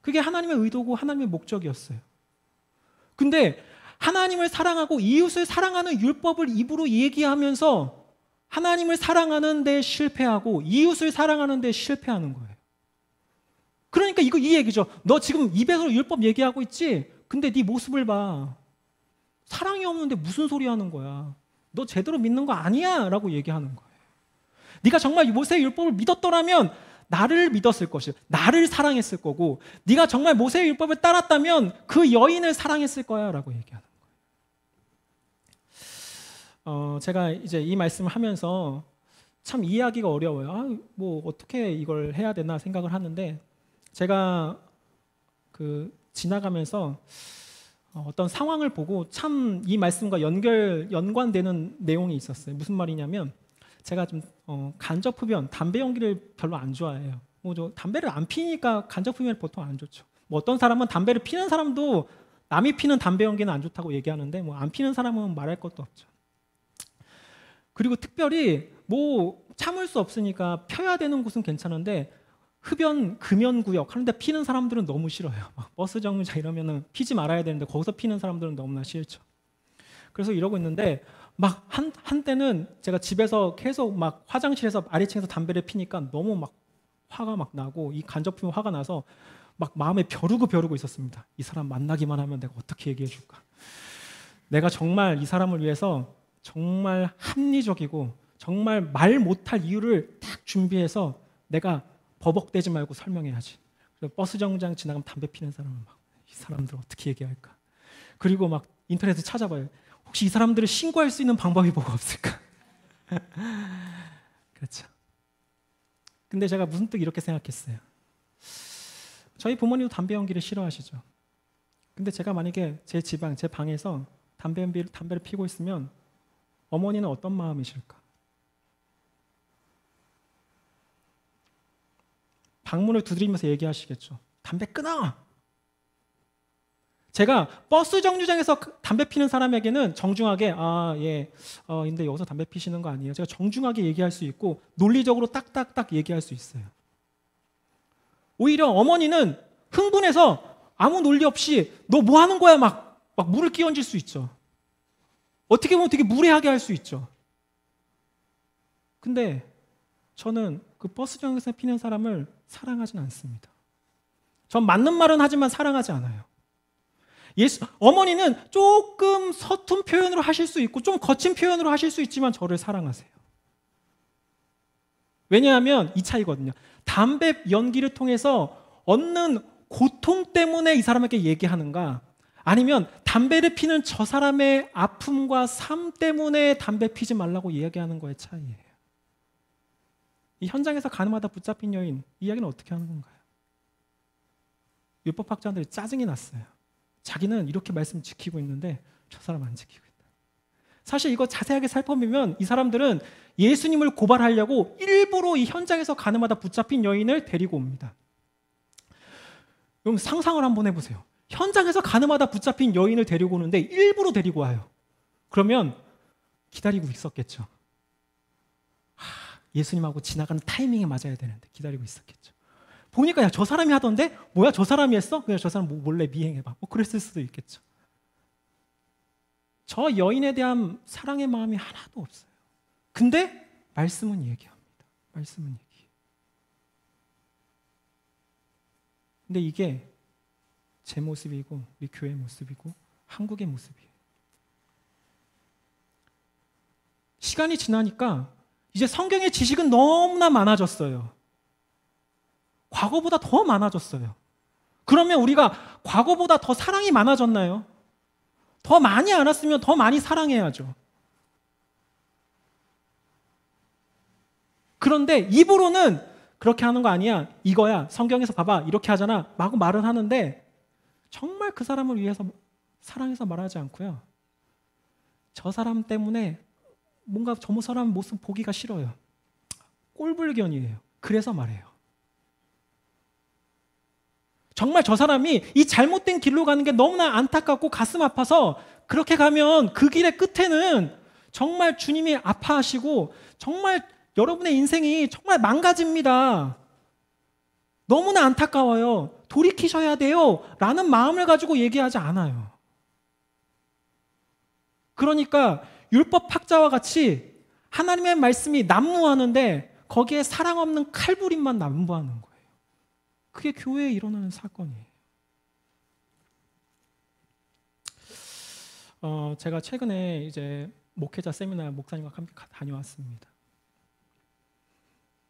그게 하나님의 의도고 하나님의 목적이었어요. 근데 하나님을 사랑하고 이웃을 사랑하는 율법을 입으로 얘기하면서 하나님을 사랑하는 데 실패하고 이웃을 사랑하는 데 실패하는 거예요. 그러니까 이 얘기죠. 너 지금 입에서 율법 얘기하고 있지? 근데 네 모습을 봐. 사랑이 없는데 무슨 소리 하는 거야. 너 제대로 믿는 거 아니야 라고 얘기하는 거예요. 네가 정말 모세의 율법을 믿었더라면 나를 믿었을 것이고 나를 사랑했을 거고 네가 정말 모세의 율법을 따랐다면 그 여인을 사랑했을 거야 라고 얘기하는 거예요. 제가 이제 이 말씀을 하면서 참 이해하기가 어려워요. 뭐 어떻게 이걸 해야 되나 생각을 하는데 제가 지나가면서 어떤 상황을 보고 참 이 말씀과 연관되는 내용이 있었어요. 무슨 말이냐면 제가 좀 간접 흡연, 담배 연기를 별로 안 좋아해요. 담배를 안 피니까 간접 흡연을 보통 안 좋죠. 어떤 사람은 담배를 피는 사람도 남이 피는 담배 연기는 안 좋다고 얘기하는데 안 피는 사람은 말할 것도 없죠. 그리고 특별히 참을 수 없으니까 펴야 되는 곳은 괜찮은데 흡연 금연구역 하는데 피는 사람들은 너무 싫어요. 버스 정류장 이러면은 피지 말아야 되는데 거기서 피는 사람들은 너무나 싫죠. 그래서 이러고 있는데 막 한때는 제가 집에서 계속 막 화장실에서 아래층에서 담배를 피니까 너무 막 화가 막 나고 이 간접히면 화가 나서 막 마음에 벼르고 있었습니다. 이 사람 만나기만 하면 내가 어떻게 얘기해 줄까? 내가 정말 이 사람을 위해서 정말 합리적이고 정말 말 못할 이유를 딱 준비해서 내가 버벅대지 말고 설명해야지. 그래서 버스 정류장 지나가면 담배 피는 사람은 막 이 사람들 어떻게 얘기할까? 그리고 막 인터넷에 찾아봐요. 혹시 이 사람들을 신고할 수 있는 방법이 뭐가 없을까? 그렇죠. 근데 제가 문득 이렇게 생각했어요. 저희 부모님도 담배 연기를 싫어하시죠. 근데 제가 만약에 제 집안, 제 방에서 담배를 피고 있으면 어머니는 어떤 마음이실까? 방문을 두드리면서 얘기하시겠죠. 담배 끊어! 제가 버스 정류장에서 담배 피는 사람에게는 정중하게 근데 여기서 담배 피시는 거 아니에요. 제가 정중하게 얘기할 수 있고 논리적으로 딱딱딱 얘기할 수 있어요. 오히려 어머니는 흥분해서 아무 논리 없이 너 뭐 하는 거야 막 물을 끼얹을 수 있죠. 어떻게 보면 되게 무례하게 할 수 있죠. 근데 저는 그 버스 정류장에서 피는 사람을 사랑하진 않습니다. 전 맞는 말은 하지만 사랑하지 않아요. 어머니는 조금 서툰 표현으로 하실 수 있고 좀 거친 표현으로 하실 수 있지만 저를 사랑하세요. 왜냐하면 이 차이거든요. 담배 연기를 통해서 얻는 고통 때문에 이 사람에게 얘기하는가, 아니면 담배를 피는 저 사람의 아픔과 삶 때문에 담배 피지 말라고 이야기하는 거의 차이예요. 이 현장에서 가늠하다 붙잡힌 여인, 이야기는 어떻게 하는 건가요? 율법학자들이 짜증이 났어요. 자기는 이렇게 말씀 지키고 있는데 저 사람 안 지키고 있다. 사실 이거 자세하게 살펴보면 이 사람들은 예수님을 고발하려고 일부러 이 현장에서 가늠하다 붙잡힌 여인을 데리고 옵니다. 그럼 상상을 한번 해보세요. 현장에서 가늠하다 붙잡힌 여인을 데리고 오는데 일부러 데리고 와요. 그러면 기다리고 있었겠죠. 예수님하고 지나가는 타이밍에 맞아야 되는데 기다리고 있었겠죠. 보니까 야, 저 사람이 하던데? 뭐야, 저 사람이 했어? 그냥 저 사람 몰래 미행해봐. 그랬을 수도 있겠죠. 저 여인에 대한 사랑의 마음이 하나도 없어요. 근데 말씀은 얘기합니다. 말씀은 얘기해요. 근데 이게 제 모습이고 우리 교회의 모습이고 한국의 모습이에요. 시간이 지나니까 이제 성경의 지식은 너무나 많아졌어요. 과거보다 더 많아졌어요. 그러면 우리가 과거보다 더 사랑이 많아졌나요? 더 많이 알았으면 더 많이 사랑해야죠. 그런데 입으로는 그렇게 하는 거 아니야, 이거야, 성경에서 봐봐, 이렇게 하잖아 라고 말을 하는데 정말 그 사람을 위해서 사랑해서 말하지 않고요, 저 사람 때문에 뭔가 저 사람 모습 보기가 싫어요. 꼴불견이에요. 그래서 말해요. 정말 저 사람이 이 잘못된 길로 가는 게 너무나 안타깝고 가슴 아파서 그렇게 가면 그 길의 끝에는 정말 주님이 아파하시고 정말 여러분의 인생이 정말 망가집니다. 너무나 안타까워요. 돌이키셔야 돼요 라는 마음을 가지고 얘기하지 않아요. 그러니까 율법학자와 같이 하나님의 말씀이 난무하는데 거기에 사랑 없는 칼부림만 난무하는 거예요. 그게 교회에 일어나는 사건이에요. 제가 최근에 이제 목회자 세미나 목사님과 함께 다녀왔습니다.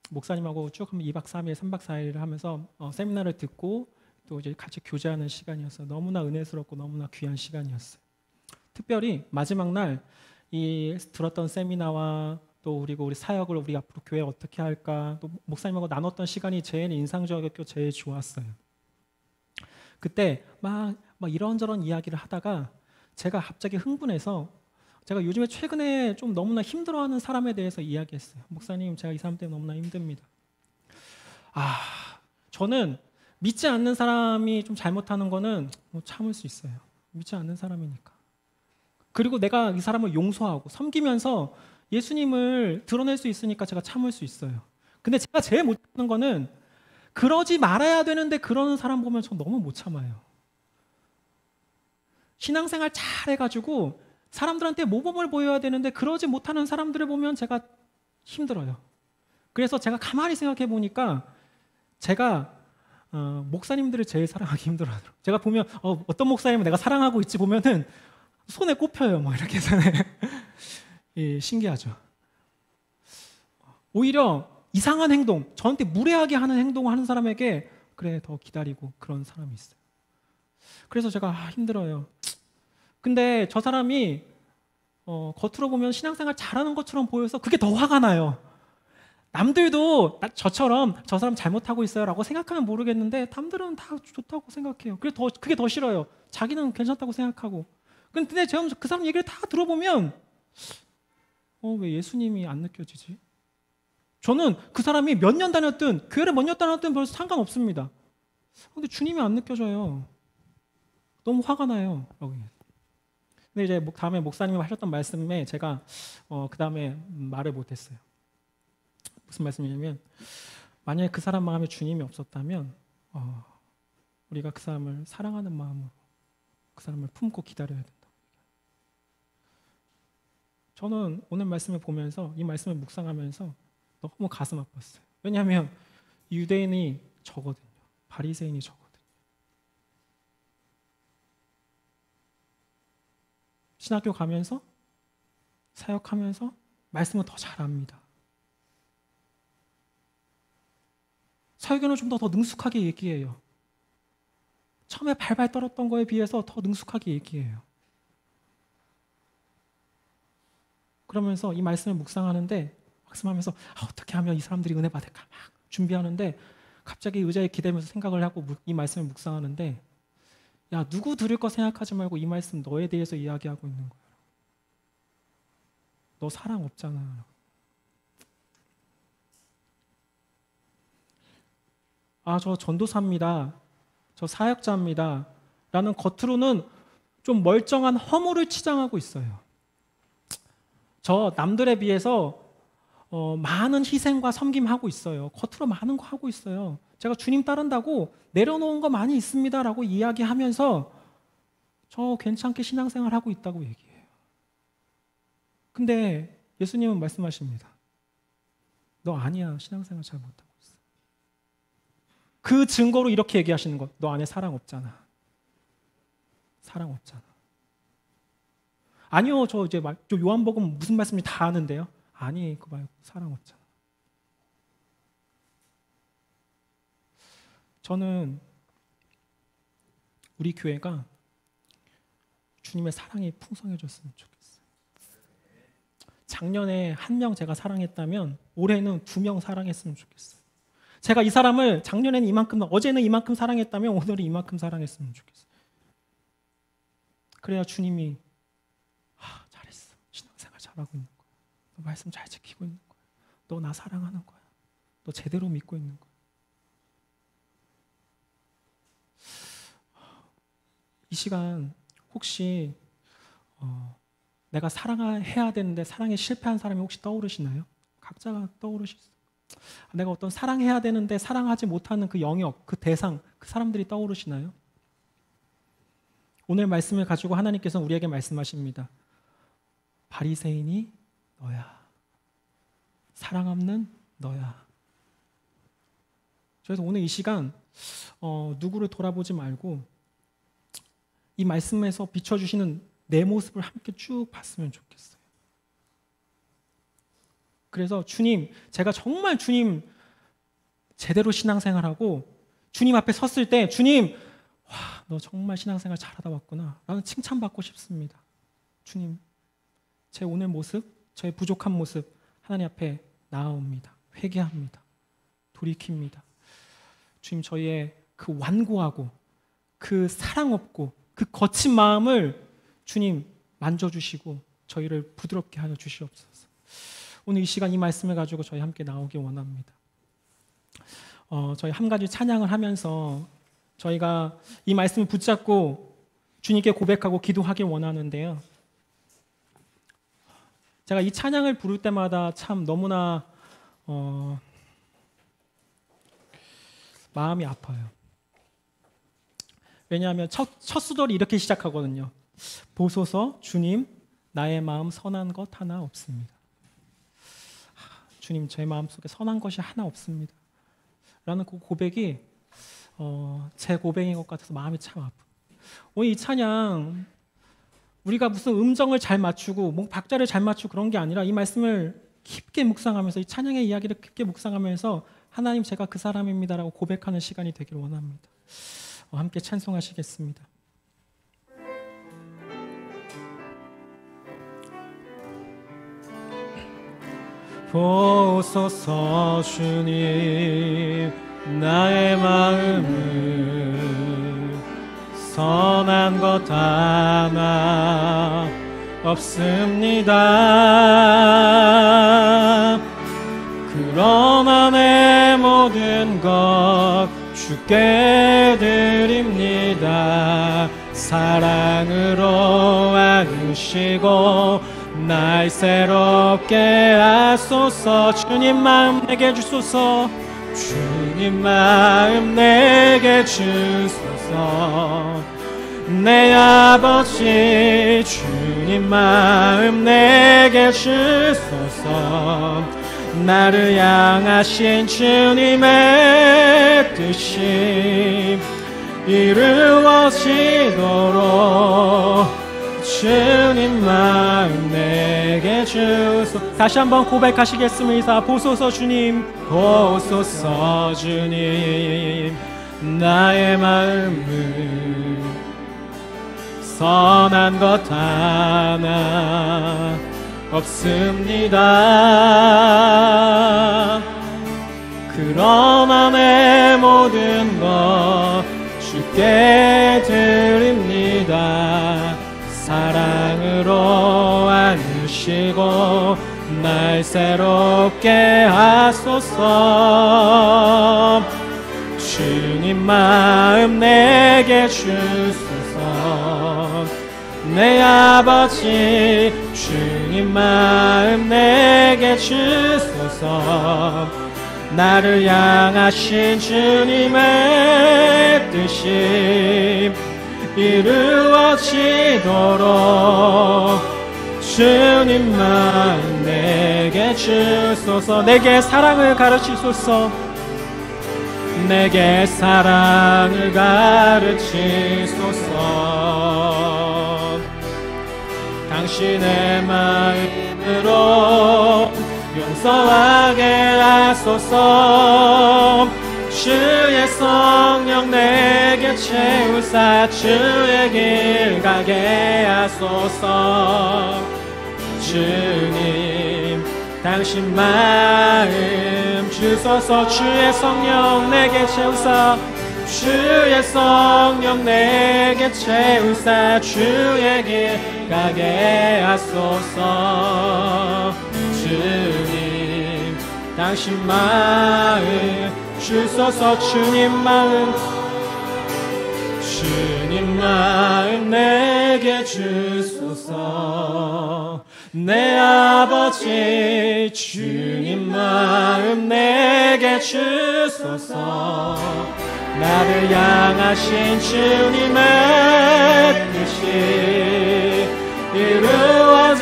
목사님하고 쭉 2박 3일, 3박 4일을 하면서 세미나를 듣고 또 이제 같이 교제하는 시간이었어요. 너무나 은혜스럽고 너무나 귀한 시간이었어요. 특별히 마지막 날 이 들었던 세미나와 또 그리고 우리 사역을 우리 앞으로 교회 어떻게 할까 또 목사님하고 나눴던 시간이 제일 인상적이었고 제일 좋았어요. 그때 막 이런저런 이야기를 하다가 제가 갑자기 흥분해서 제가 요즘에 최근에 좀 너무나 힘들어하는 사람에 대해서 이야기했어요. 목사님, 제가 이 사람 때문에 너무나 힘듭니다. 저는 믿지 않는 사람이 좀 잘못하는 거는 참을 수 있어요. 믿지 않는 사람이니까. 그리고 내가 이 사람을 용서하고 섬기면서 예수님을 드러낼 수 있으니까 제가 참을 수 있어요. 근데 제가 제일 못하는 거는 그러지 말아야 되는데 그러는 사람 보면 저 너무 못 참아요. 신앙생활 잘 해가지고 사람들한테 모범을 보여야 되는데 그러지 못하는 사람들을 보면 제가 힘들어요. 그래서 제가 가만히 생각해 보니까 제가 목사님들을 제일 사랑하기 힘들어하더라고요. 제가 보면 어떤 목사님을 내가 사랑하고 있지 보면은 손에 꼽혀요. 뭐 이렇게 해서 예, 신기하죠. 오히려 이상한 행동, 저한테 무례하게 하는 행동을 하는 사람에게 그래 더 기다리고 그런 사람이 있어요. 그래서 제가 힘들어요. 근데 저 사람이 겉으로 보면 신앙생활 잘하는 것처럼 보여서 그게 더 화가 나요. 남들도 저처럼 저 사람 잘못하고 있어요 라고 생각하면 모르겠는데 남들은 다 좋다고 생각해요. 그게 더 싫어요. 자기는 괜찮다고 생각하고. 근데 제가 그 사람 얘기를 다 들어보면 왜 예수님이 안 느껴지지? 저는 그 사람이 몇 년 다녔든 교회를 몇 년 다녔든 별로 상관없습니다. 근데 주님이 안 느껴져요. 너무 화가 나요. 근데 이제 다음에 목사님이 하셨던 말씀에 제가 그 다음에 말을 못했어요. 무슨 말씀이냐면 만약에 그 사람 마음에 주님이 없었다면 우리가 그 사람을 사랑하는 마음으로 그 사람을 품고 기다려야 된다. 저는 오늘 말씀을 보면서 이 말씀을 묵상하면서 너무 가슴 아팠어요. 왜냐하면 유대인이 저거든요. 바리새인이 저거든요. 신학교 가면서 사역하면서 말씀을 더 잘합니다. 설교는 좀 더 능숙하게 얘기해요. 처음에 발발 떨었던 거에 비해서 더 능숙하게 얘기해요. 그러면서 이 말씀을 묵상하는데 말씀하면서 어떻게 하면 이 사람들이 은혜 받을까 막 준비하는데 갑자기 의자에 기대면서 생각을 하고 이 말씀을 묵상하는데 야 누구 들을 거 생각하지 말고 이 말씀 너에 대해서 이야기하고 있는 거야. 너 사랑 없잖아. 저 전도사입니다. 저 사역자입니다. 라는 겉으로는 좀 멀쩡한 허물을 치장하고 있어요. 저 남들에 비해서 많은 희생과 섬김하고 있어요. 겉으로 많은 거 하고 있어요. 제가 주님 따른다고 내려놓은 거 많이 있습니다 라고 이야기하면서 저 괜찮게 신앙생활 하고 있다고 얘기해요. 근데 예수님은 말씀하십니다. 너 아니야. 신앙생활 잘 못하고 있어. 그 증거로 이렇게 얘기하시는 것. 너 안에 사랑 없잖아. 사랑 없잖아. 아니요. 저 요한복음 무슨 말씀인지 다 아는데요. 아니, 그거 말고 사랑 없잖아. 저는 우리 교회가 주님의 사랑이 풍성해졌으면 좋겠어요. 작년에 1명 제가 사랑했다면 올해는 2명 사랑했으면 좋겠어요. 제가 이 사람을 작년에는 이만큼, 어제는 이만큼 사랑했다면 오늘은 이만큼 사랑했으면 좋겠어요. 그래야 주님이 잘했어. 신앙생활 잘하고 있는 거야. 너 말씀 잘 지키고 있는 거야. 너 나 사랑하는 거야. 너 제대로 믿고 있는 거야. 이 시간 혹시 내가 사랑해야 되는데 사랑에 실패한 사람이 혹시 떠오르시나요? 각자가 떠오르시죠. 내가 어떤 사랑해야 되는데 사랑하지 못하는 그 영역, 그 대상, 그 사람들이 떠오르시나요? 오늘 말씀을 가지고 하나님께서 우리에게 말씀하십니다. 바리새인이 너야. 사랑 없는 너야. 그래서 오늘 이 시간 누구를 돌아보지 말고 이 말씀에서 비춰주시는 내 모습을 함께 쭉 봤으면 좋겠어요. 그래서 주님, 제가 정말 주님 제대로 신앙생활하고 주님 앞에 섰을 때 주님, 너 정말 신앙생활 잘하다 왔구나. 나는 칭찬받고 싶습니다. 주님, 제 오늘 모습, 저의 부족한 모습 하나님 앞에 나아옵니다. 회개합니다. 돌이킵니다. 주님, 저희의 그 완고하고 그 사랑 없고 그 거친 마음을 주님 만져주시고 저희를 부드럽게 하여 주시옵소서. 오늘 이 시간 이 말씀을 가지고 저희 함께 나오기 원합니다. 저희 한 가지 찬양을 하면서 저희가 이 말씀을 붙잡고 주님께 고백하고 기도하기 원하는데요. 제가 이 찬양을 부를 때마다 참 너무나 마음이 아파요. 왜냐하면 첫 수절이 이렇게 시작하거든요. 보소서 주님 나의 마음 선한 것 하나 없습니다. 주님, 제 마음속에 선한 것이 하나 없습니다. 라는 그 고백이 제 고백인 것 같아서 마음이 참 아프고, 오늘 이 찬양 우리가 무슨 음정을 잘 맞추고 뭐 박자를 잘 맞추고 그런 게 아니라 이 말씀을 깊게 묵상하면서, 이 찬양의 이야기를 깊게 묵상하면서 하나님, 제가 그 사람입니다라고 고백하는 시간이 되기를 원합니다. 함께 찬송하시겠습니다. 보소서 주님, 나의 마음을 선한 것 하나 없습니다. 그러나 내 모든 것 주께 드립니다. 사랑으로 안으시고 날 새롭게 하소서. 주님 마음 내게 주소서. 주님 마음 내게 주소서. 내 아버지, 주님 마음 내게 주소서. 나를 향하신 주님의 뜻이 이루어지도록 주님 마음 내게 주소서. 다시 한번 고백하시겠습니다. 보소서 주님, 보소서 주님, 나의 마음을 선한 것 하나 없습니다. 그러나 내 모든 것 주께 드립니다. 사랑으로 안으시고 날 새롭게 하소서. 주님 마음 내게 주소서. 내 아버지, 주님 마음 내게 주소서. 나를 향하신 주님의 뜻이 이루어지도록 주님 마음 내게 주소서. 내게 사랑을 가르치소서. 내게 사랑을 가르치소서. 당신의 마음으로 용서하게 하소서. 주의 성령 내게 채우사 주의 길 가게 하소서. 주님, 당신 마음 주소서. 주의 성령 내게 채우사 주의 성령 내게 채우사 주의 길 가게 하소서. 주님, 당신 마음 주소서. 주님 마음, 주님 마음 내게 주소서. 내 아버지, 주님 마음 내게 주소서. 나를 향하신 주님의 뜻이 이루어지도록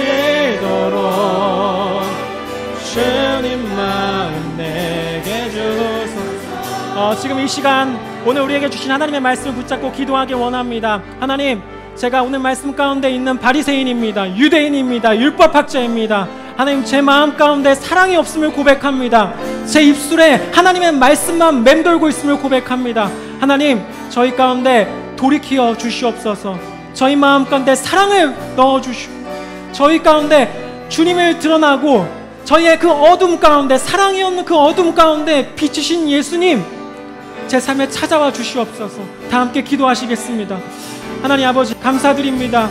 주님 마음 내게 주소서. 지금 이 시간 오늘 우리에게 주신 하나님의 말씀을 붙잡고 기도하기 원합니다. 하나님, 제가 오늘 말씀 가운데 있는 바리새인입니다. 유대인입니다. 율법학자입니다. 하나님, 제 마음 가운데 사랑이 없음을 고백합니다. 제 입술에 하나님의 말씀만 맴돌고 있음을 고백합니다. 하나님, 저희 가운데 돌이켜 주시옵소서. 저희 마음 가운데 사랑을 넣어주시고 저희 가운데 주님을 드러나고 저희의 그 어둠 가운데, 사랑이 없는 그 어둠 가운데 비치신 예수님, 제 삶에 찾아와 주시옵소서. 다 함께 기도하시겠습니다. 하나님 아버지, 감사드립니다.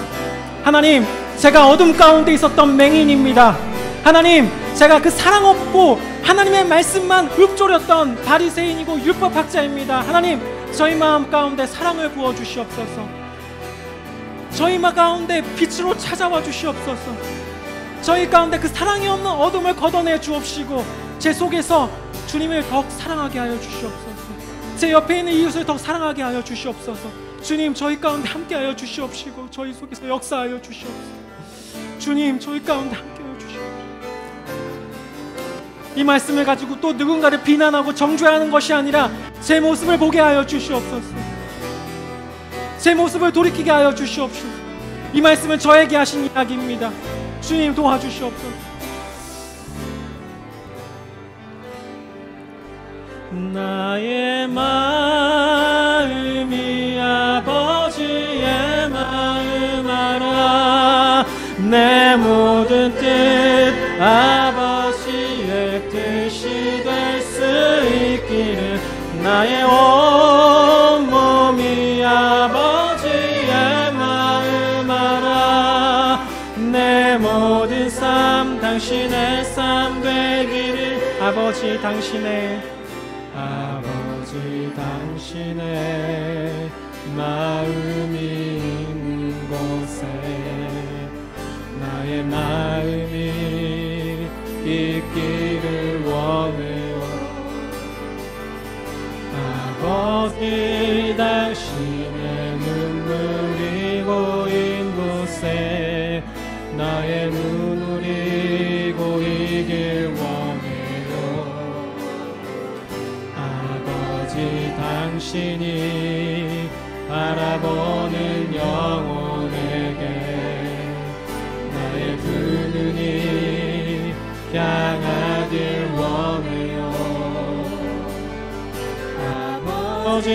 하나님, 제가 어둠 가운데 있었던 맹인입니다. 하나님, 제가 그 사랑 없고 하나님의 말씀만 읊조렸던 바리새인이고 율법학자입니다. 하나님, 저희 마음 가운데 사랑을 부어주시옵소서. 저희 마음 가운데 빛으로 찾아와 주시옵소서. 저희 가운데 그 사랑이 없는 어둠을 걷어내 주옵시고 제 속에서 주님을 더욱 사랑하게 하여 주시옵소서. 제 옆에 있는 이웃을 더욱 사랑하게 하여 주시옵소서. 주님, 저희 가운데 함께하여 주시옵시고 저희 속에서 역사하여 주시옵소서. 주님, 저희 가운데 함께해 주시옵소서. 이 말씀을 가지고 또 누군가를 비난하고 정죄하는 것이 아니라 제 모습을 보게 하여 주시옵소서. 제 모습을 돌이키게 하여 주시옵소서. 이 말씀은 저에게 하신 이야기입니다. 주님, 도와주시옵소서. 나의 마음이 아버지의 마음 알아. 내 모든 뜻 아버지의 뜻이 될 수 있기를. 나의 온 몸이 아버지의 마음 알아. 내 모든 삶 당신의 삶 되기를. 아버지 당신의 마음이 있는 곳에 나의 마음이 있기를 원해요. 아버지 당신의 눈물이 고인 곳에 나의 눈물이 고이길 원해요. 아버지 당신이 바라보는 영혼에게 나의 두 눈이 향하길 원해요. 아버지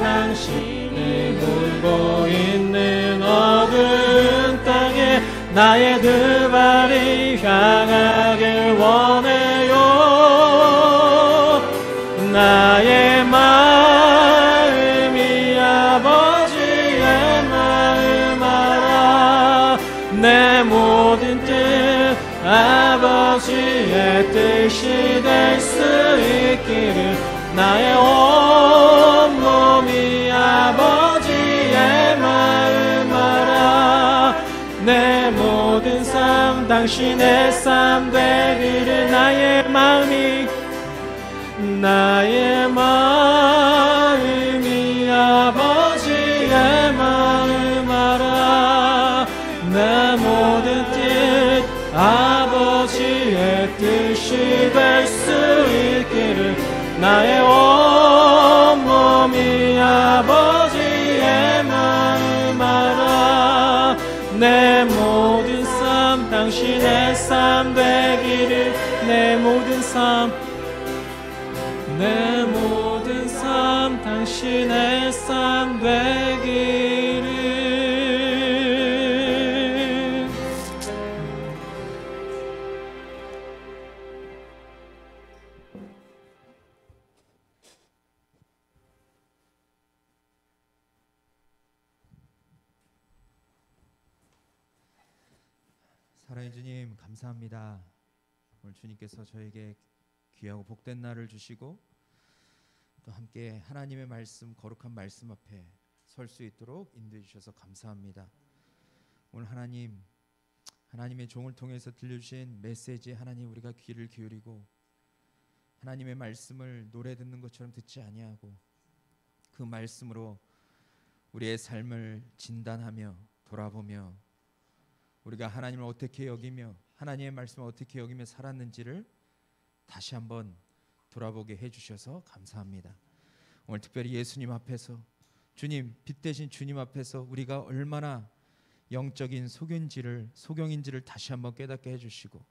당신이 물고 있는 어두운 땅에 나의 두 발이 향하길 원해요. 나의 마음이 아버지의 마음 알아. 내 모든 뜻 아버지의 뜻이 될 수 있기를. 나의 온 몸이 아버지의 마음 알아. 내 모든 삶 당신의 삶 되기를. 나의 마음이 아버지의 마음 알아. 내 모든 뜻 아버지의 뜻이 될 수 있기를. 나의 온 몸이 아버지의 마음 알아. 내 모든 삶 당신의 삶 되기를. 내 모든 삶 당신의 삶 되기를. 사랑의 주님, 감사합니다. 오늘 주님께서 저에게 귀하고 복된 날을 주시고 또 함께 하나님의 말씀, 거룩한 말씀 앞에 설 수 있도록 인도해 주셔서 감사합니다. 오늘 하나님의 종을 통해서 들려주신 메시지, 하나님, 우리가 귀를 기울이고 하나님의 말씀을 노래 듣는 것처럼 듣지 아니하고 그 말씀으로 우리의 삶을 진단하며 돌아보며 우리가 하나님을 어떻게 여기며 하나님의 말씀을 어떻게 여기며 살았는지를 다시 한번 돌아보게 해주셔서 감사합니다. 오늘 특별히 예수님 앞에서, 주님, 빛 대신 주님 앞에서 우리가 얼마나 영적인 소경인지를 다시 한번 깨닫게 해주시고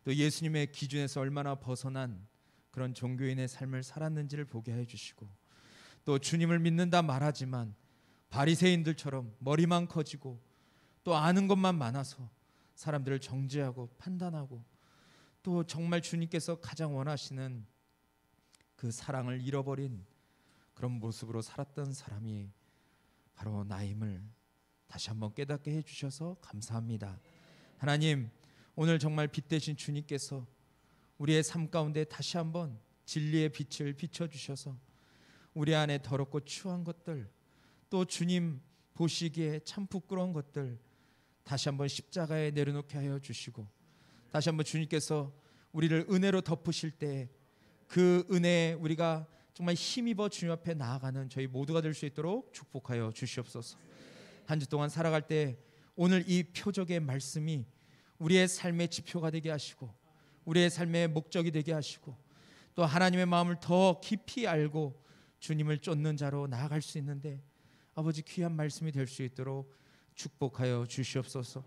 또 예수님의 기준에서 얼마나 벗어난 그런 종교인의 삶을 살았는지를 보게 해주시고 또 주님을 믿는다 말하지만 바리새인들처럼 머리만 커지고 또 아는 것만 많아서 사람들을 정죄하고 판단하고 또 정말 주님께서 가장 원하시는 그 사랑을 잃어버린 그런 모습으로 살았던 사람이 바로 나임을 다시 한번 깨닫게 해주셔서 감사합니다. 하나님, 오늘 정말 빛 대신 주님께서 우리의 삶 가운데 다시 한번 진리의 빛을 비춰주셔서 우리 안에 더럽고 추한 것들 또 주님 보시기에 참 부끄러운 것들 다시 한번 십자가에 내려놓게 하여 주시고 다시 한번 주님께서 우리를 은혜로 덮으실 때 그 은혜에 우리가 정말 힘입어 주님 앞에 나아가는 저희 모두가 될 수 있도록 축복하여 주시옵소서. 한 주 동안 살아갈 때 오늘 이 표적의 말씀이 우리의 삶의 지표가 되게 하시고 우리의 삶의 목적이 되게 하시고 또 하나님의 마음을 더 깊이 알고 주님을 쫓는 자로 나아갈 수 있는데 아버지 귀한 말씀이 될 수 있도록 축복하여 주시옵소서.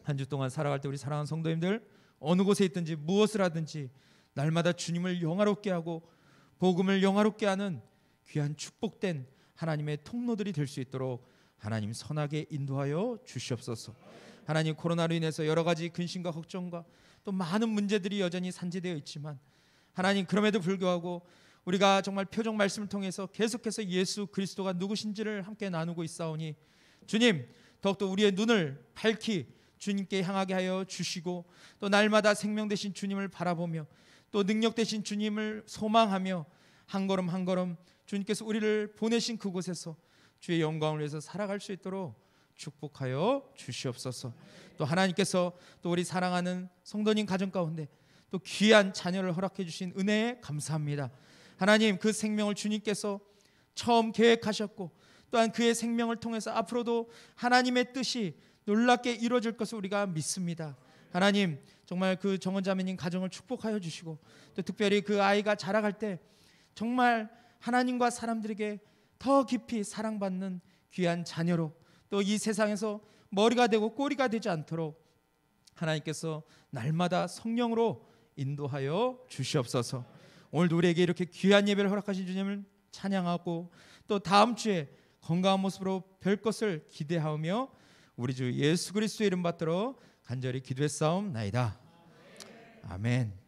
한 주 동안 살아갈 때 우리 사랑하는 성도님들 어느 곳에 있든지 무엇을 하든지 날마다 주님을 영화롭게 하고 복음을 영화롭게 하는 귀한 축복된 하나님의 통로들이 될 수 있도록 하나님 선하게 인도하여 주시옵소서. 하나님 코로나로 인해서 여러 가지 근심과 걱정과 또 많은 문제들이 여전히 산재되어 있지만 하나님 그럼에도 불구하고 우리가 정말 표적 말씀을 통해서 계속해서 예수 그리스도가 누구신지를 함께 나누고 있사오니 주님 더욱더 우리의 눈을 밝히 주님께 향하게 하여 주시고 또 날마다 생명 되신 주님을 바라보며 또 능력 되신 주님을 소망하며 한 걸음 한 걸음 주님께서 우리를 보내신 그곳에서 주의 영광을 위해서 살아갈 수 있도록 축복하여 주시옵소서. 또 하나님께서 또 우리 사랑하는 성도님 가정 가운데 또 귀한 자녀를 허락해 주신 은혜에 감사합니다. 하나님 그 생명을 주님께서 처음 계획하셨고 또한 그의 생명을 통해서 앞으로도 하나님의 뜻이 놀랍게 이루어질 것을 우리가 믿습니다. 하나님 정말 그 정원자매님 가정을 축복하여 주시고 또 특별히 그 아이가 자라갈 때 정말 하나님과 사람들에게 더 깊이 사랑받는 귀한 자녀로 또 이 세상에서 머리가 되고 꼬리가 되지 않도록 하나님께서 날마다 성령으로 인도하여 주시옵소서. 오늘도 우리에게 이렇게 귀한 예배를 허락하신 주님을 찬양하고 또 다음 주에 건강한 모습으로 뵐 것을 기대하며 우리 주 예수 그리스도의 이름 받들어 간절히 기도했사옵나이다. 아멘.